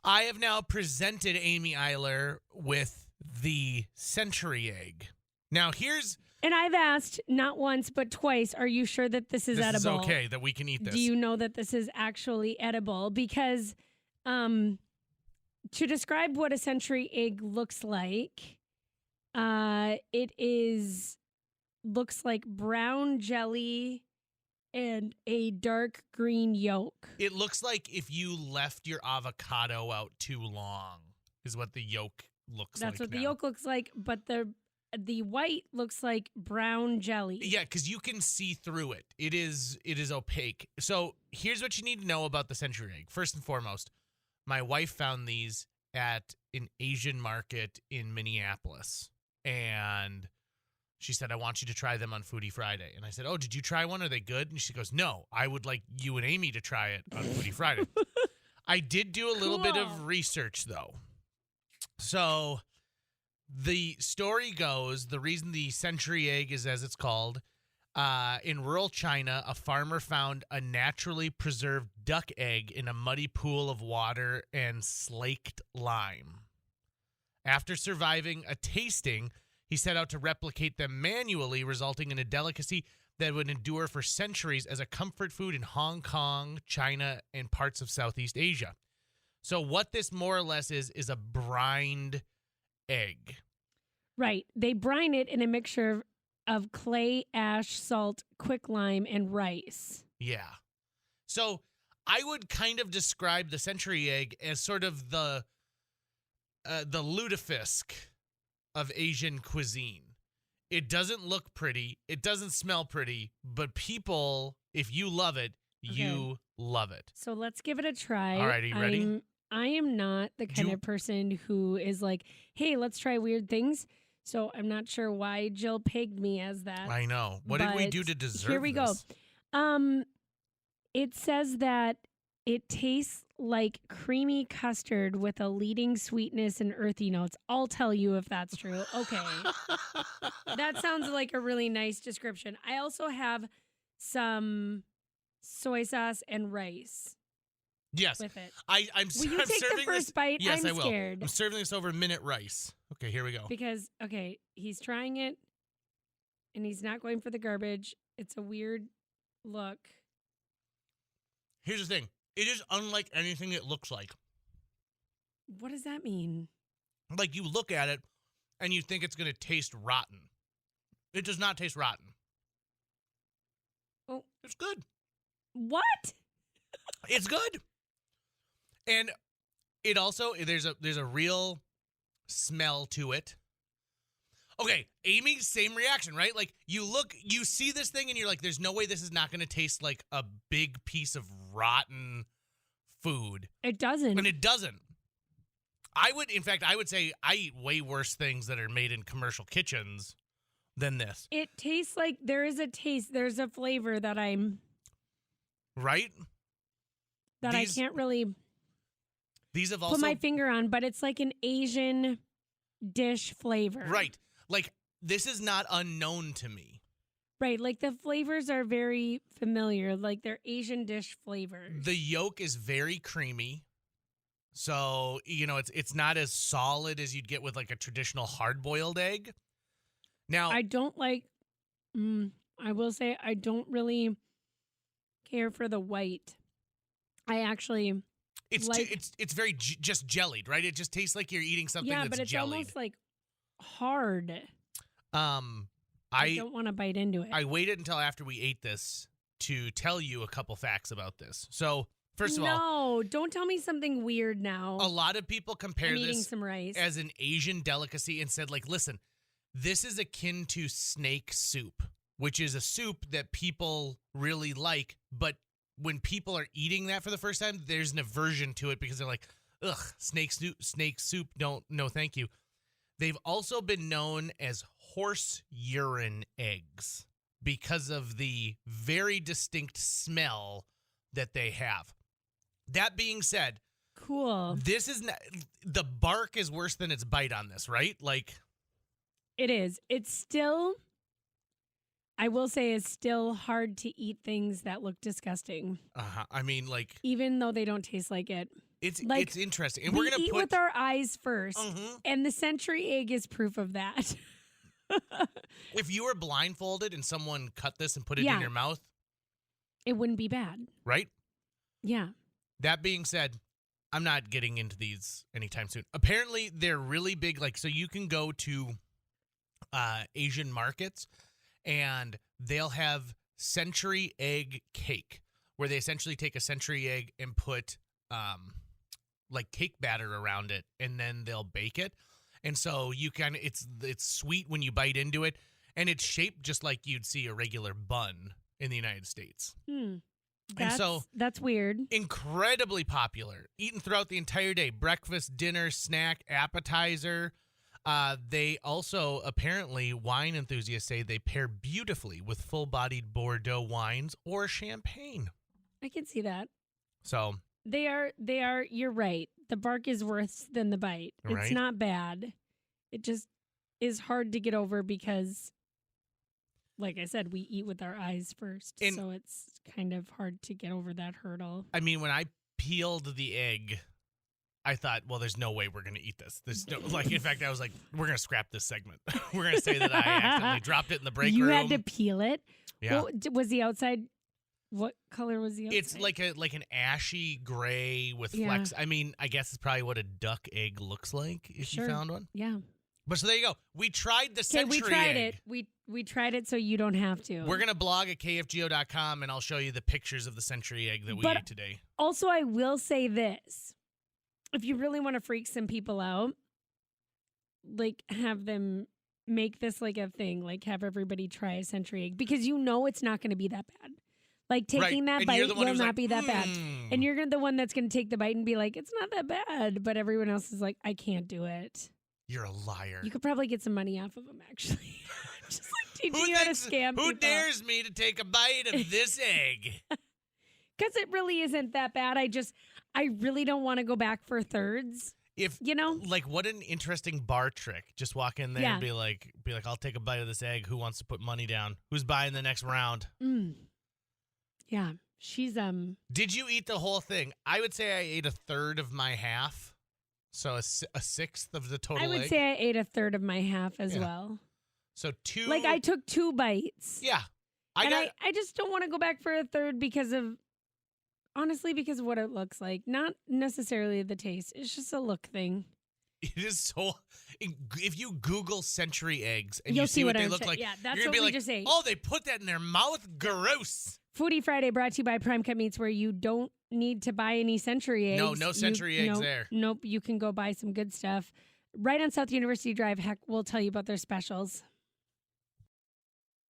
I have now presented Amy Eiler with the century egg. Now, And I've asked not once but twice, are you sure that this is edible? This is okay, that we can eat this. Do you know that this is actually edible? Because to describe what a century egg looks like, looks like brown jelly and a dark green yolk. It looks like if you left your avocado out too long is what the yolk looks like. That's what the yolk looks like, but the white looks like brown jelly. Yeah, because you can see through it. It is opaque. So here's what you need to know about the century egg. First and foremost, my wife found these at an Asian market in Minneapolis. And she said, I want you to try them on Foodie Friday. And I said, oh, did you try one? Are they good? And she goes, no, I would like you and Amy to try it on Foodie Friday. I did do a little bit of research, though. So the story goes, the reason the century egg is as it's called, in rural China, a farmer found a naturally preserved duck egg in a muddy pool of water and slaked lime. After surviving a tasting, he set out to replicate them manually, resulting in a delicacy that would endure for centuries as a comfort food in Hong Kong, China, and parts of Southeast Asia. So what this more or less is a brined egg. Right. They brine it in a mixture of clay, ash, salt, quicklime, and rice. Yeah. So I would kind of describe the century egg as sort of the lutefisk of Asian cuisine. It doesn't look pretty. It doesn't smell pretty. But people, if you love it, you love it. So let's give it a try. All right, are you ready? I am not the kind of person who is like, hey, let's try weird things. So I'm not sure why Jill pegged me as that. I know. What did we do to deserve this? Here we go. It says that it tastes like creamy custard with a leading sweetness and earthy notes. I'll tell you if that's true. Okay. That sounds like a really nice description. I also have some soy sauce and rice. Yes. With it. I'm Will you I'm take serving the first this, bite? Yes, I'm I will. scared. I'm serving this over minute rice. Okay, here we go. Because, he's trying it, and he's not going for the garbage. It's a weird look. Here's the thing. It is unlike anything it looks like. What does that mean? Like, you look at it, and you think it's going to taste rotten. It does not taste rotten. Oh. It's good. What? It's good. And it also, there's a real smell to it. Okay, Amy, same reaction, right? Like, you see this thing and you're like, there's no way this is not going to taste like a big piece of rotten food. It doesn't. And it doesn't. I would say I eat way worse things that are made in commercial kitchens than this. It tastes like there's a flavor that Right? I can't really These have also put my finger on, but it's like an Asian dish flavor. Right. Like, this is not unknown to me. Right. Like, the flavors are very familiar. Like, they're Asian dish flavors. The yolk is very creamy. So, it's not as solid as you'd get with, like, a traditional hard-boiled egg. Now, I don't like, I will say I don't really care for the white. I actually... It's very just jellied, right? It just tastes like you're eating something that's jellied. Yeah, but it's almost like hard. I don't want to bite into it. I waited until after we ate this to tell you a couple facts about this. So, first of all... No, don't tell me something weird now. A lot of people compare this some rice. as an Asian delicacy and said, like, listen, this is akin to snake soup, which is a soup that people really like, but when people are eating that for the first time, there's an aversion to it because they're like, ugh, snake soup, no thank you. They've also been known as horse urine eggs because of the very distinct smell that they have. That being said, cool. This is not, the bark is worse than its bite on this, right? Like, it is. It's still, I will say, it's still hard to eat things that look disgusting. I mean, like, even though they don't taste like it. It's interesting. And we we're going to eat put with our eyes 1st Mhm. and the century egg is proof of that. If you were blindfolded and someone cut this and put it Yeah. in your mouth, It wouldn't be bad. right? Yeah. That being said, I'm not getting into these anytime soon. Apparently, they're really big. Like, so you can go to Asian markets and they'll have century egg cake, where they essentially take a century egg and put like cake batter around it, and then they'll bake it. And so you can it's sweet when you bite into it, and it's shaped just like you'd see a regular bun in the United States. That's weird. Incredibly popular, eaten throughout the entire day: breakfast, dinner, snack, appetizer. They also, apparently, wine enthusiasts say they pair beautifully with full-bodied Bordeaux wines or champagne. I can see that. So They are, you're right. The bark is worse than the bite. It's Right. not bad. It just is hard to get over because, like I said, we eat with our eyes first. And- so it's kind of hard to get over that hurdle. I mean, when I peeled the egg, I thought, well, there's no way we're going to eat this. There's no, in fact, I was like, we're going to scrap this segment. We're going to say that I accidentally dropped it in the break You room. had to peel it? Yeah. Well, was the outside, what color was the outside? It's like an ashy gray with Yeah. flecks. I mean, I guess it's probably what a duck egg looks like if you Sure. found one. Yeah. But so there you go. We tried the Okay, century we tried egg. it. We tried it so you don't have to. We're going to blog at kfgo.com, and I'll show you the pictures of the century egg that we But- ate today. Also, I will say this. If you really want to freak some people out, like have them make this like a thing, like have everybody try a century egg because you know it's not going to be that bad. Like taking that And bite you're the one will who's not like, be that bad. "Mm." And you're the one that's going to take the bite and be like, it's not that bad. But everyone else is like, I can't do it. You're a liar. You could probably get some money off of them, actually. Just like teaching Who you how to thinks- scam Who people. dares me to take a bite of this egg? Because it really isn't that bad. I really don't want to go back for thirds. If You know? Like, what an interesting bar trick. Just walk in there Yeah. and be like, I'll take a bite of this egg. Who wants to put money down? Who's buying the next round? Yeah. She's Did you eat the whole thing? I would say I ate a third of my half. So a sixth of the total I would egg. say I ate a third of my half as Yeah. well. So two. Like I took 2 bites. Yeah. I just don't want to go back for a third because of what it looks like. Not necessarily the taste. It's just a look thing. It is so. If you Google century eggs and You'll you see see what what they I'm look saying. like, Yeah, that's you're gonna what be we like, just ate. oh, they put that in their mouth? Gross. Foodie Friday brought to you by Prime Cut Meats, where you don't need to buy any century eggs. No century eggs there. Nope. You can go buy some good stuff. Right on South University Drive. Heck, we'll tell you about their specials.